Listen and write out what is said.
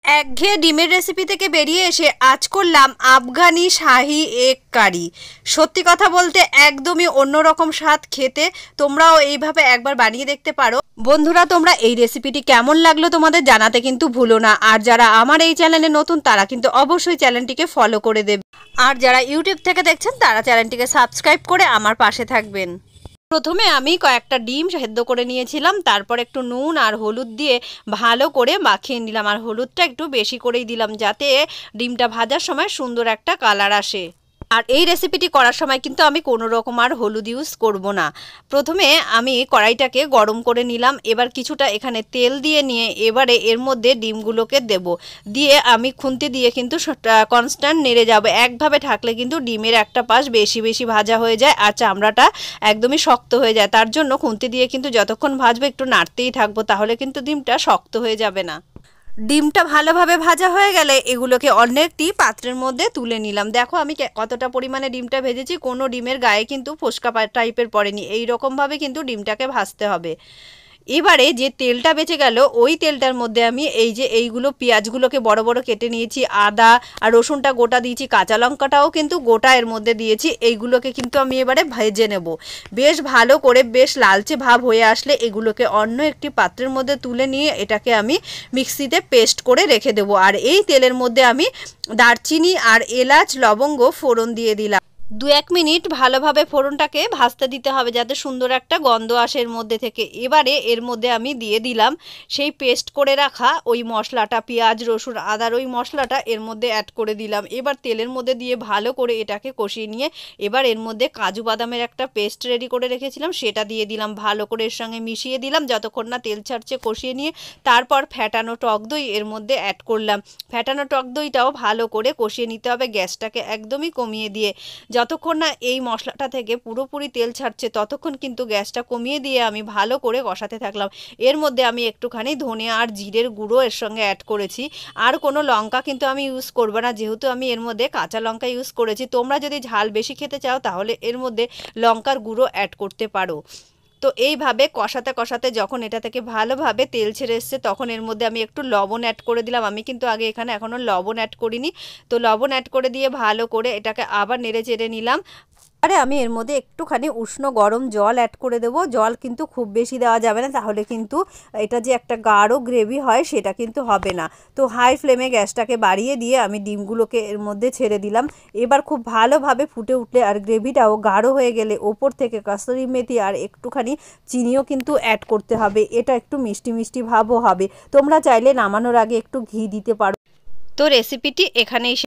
একঘেয়ে ডিমের রেসিপি থেকে বেরিয়ে এসে আজ করলাম আফগানি শাহি এগ কারি। সত্যি কথা বলতে একদমই অন্যরকম স্বাদ খেতে। তোমরাও এইভাবে একবার বানিয়ে দেখতে পারো। বন্ধুরা, তোমরা এই রেসিপিটি কেমন লাগলো তোমাদের জানাতে কিন্তু ভুলো না। আর যারা আমার এই চ্যানেলে নতুন তারা কিন্তু অবশ্যই চ্যানেলটিকে ফলো করে দেবে। আর যারা ইউটিউব থেকে দেখছেন তারা চ্যানেলটিকে সাবস্ক্রাইব করে আমার পাশে থাকবেন। প্রথমে আমি কয়েকটা ডিম সেদ্ধ করে নিয়েছিলাম, তারপর একটু নুন আর হলুদ দিয়ে ভালো করে মাখিয়ে নিলাম। আর হলুদটা একটু বেশি করেই দিলাম যাতে ডিমটা ভাজার সময় সুন্দর একটা কালার আসে। আর এই রেসিপিটি করার সময় কিন্তু আমি কোনো রকম আর হলুদ ইউজ করব না। প্রথমে আমি কড়াইটাকে গরম করে নিলাম, এবার কিছুটা এখানে তেল দিয়ে নিয়ে এবারে এর মধ্যে ডিমগুলোকে দেব। দিয়ে আমি খুন্তি দিয়ে কিন্তু কনস্ট্যান্ট নেড়ে যাব। একভাবে থাকলে কিন্তু ডিমের একটা পাশ বেশি বেশি ভাজা হয়ে যায় আর চামড়াটা একদমই শক্ত হয়ে যায়। তার জন্য খুন্তি দিয়ে কিন্তু যতক্ষণ ভাজবো একটু নাড়তেই থাকবো, তাহলে কিন্তু ডিমটা শক্ত হয়ে যাবে না। ডিমটা ভালোভাবে ভাজা হয়ে গেলে এগুলোকে অন্য একটি পাত্রের মধ্যে তুলে নিলাম। দেখো আমি কতটা পরিমাণে ডিমটা ভেজেছি, কোনো ডিমের গায়ে কিন্তু ফোস্কা টাইপের পড়েনি। এই রকমভাবে কিন্তু ডিমটাকে ভাজতে হবে। এবারে যে তেলটা বেঁচে গেল ওই তেলটার মধ্যে আমি এইগুলো পেঁয়াজগুলোকে বড় বড় কেটে নিয়েছি, আদা আর রসুনটা গোটা দিয়েছি, কাঁচা লঙ্কাটাও কিন্তু গোটা এর মধ্যে দিয়েছি। এইগুলোকে কিন্তু আমি এবারে ভেজে নেব বেশ ভালো করে। বেশ লালচে ভাব হয়ে আসলে এগুলোকে অন্য একটি পাত্রের মধ্যে তুলে নিয়ে এটাকে আমি মিক্সিতে পেস্ট করে রেখে দেবো। আর এই তেলের মধ্যে আমি দারচিনি আর এলাচ লবঙ্গ ফোড়ন দিয়ে দিলাম। 2-1 মিনিট ভালোভাবে ফোড়নটাকে ভাজতে দিতে হবে যাতে সুন্দর একটা গন্ধ আসে এর মধ্যে থেকে। এবারে এর মধ্যে আমি দিয়ে দিলাম সেই পেস্ট করে রাখা ওই মশলাটা, পেঁয়াজ রসুন আদার ওই মশলাটা এর মধ্যে অ্যাড করে দিলাম। এবার তেলের মধ্যে দিয়ে ভালো করে এটাকে কষিয়ে নিয়ে এবার এর মধ্যে কাজু বাদামের একটা পেস্ট রেডি করে রেখেছিলাম সেটা দিয়ে দিলাম। ভালো করে এর সঙ্গে মিশিয়ে দিলাম যতক্ষণ না তেল ছাড়ছে, কষিয়ে নিয়ে তারপর ফ্যাটানো টক দই এর মধ্যে অ্যাড করলাম। ফ্যাটানো টক দইটাও ভালো করে কষিয়ে নিতে হবে গ্যাসটাকে একদমই কমিয়ে দিয়ে। যতক্ষণ না এই মশলাটা থেকে পুরোপুরি তেল ছাড়ছে ততক্ষণ কিন্তু গ্যাসটা কমিয়ে দিয়ে আমি ভালো করে কষাতে থাকলাম। এর মধ্যে আমি একটুখানি ধনে আর জিরের গুঁড়ো এর সঙ্গে অ্যাড করেছি। আর কোনো লঙ্কা কিন্তু আমি ইউজ করবো না, যেহেতু আমি এর মধ্যে কাঁচা লঙ্কা ইউজ করেছি। তোমরা যদি ঝাল বেশি খেতে চাও তাহলে এর মধ্যে লঙ্কার গুঁড়ো অ্যাড করতে পারো। তো এইভাবে কষাতে কষাতে যখন এটা থেকে ভালোভাবে তেল ছেড়ে এসছে তখন এর মধ্যে আমি একটু লবণ অ্যাড করে দিলাম। আমি কিন্তু আগে এখানে এখনও লবণ অ্যাড করিনি। তো লবণ অ্যাড করে দিয়ে ভালো করে এটাকে আবার নেড়ে চেড়ে নিলাম। আরে আমি এর মধ্যে একটুখানি উষ্ণ গরম জল অ্যাড করে দেবো। জল কিন্তু খুব বেশি দেওয়া যাবে না, তাহলে কিন্তু এটা যে একটা গাঢ় গ্রেভি হয় সেটা কিন্তু হবে না। তো হাই ফ্লেমে গ্যাসটাকে বাড়িয়ে দিয়ে আমি ডিমগুলোকে এর মধ্যে ছেড়ে দিলাম। এবার খুব ভালোভাবে ফুটে উঠলে আর গ্রেভিটাও গাঢ় হয়ে গেলে ওপর থেকে কাসুরি মেথি আর একটুখানি চিনিও কিন্তু অ্যাড করতে হবে। এটা একটু মিষ্টি মিষ্টি ভাবও হবে। তোমরা চাইলে নামানোর আগে একটু ঘি দিতে পারো। তো রেসিপিটি এখানেই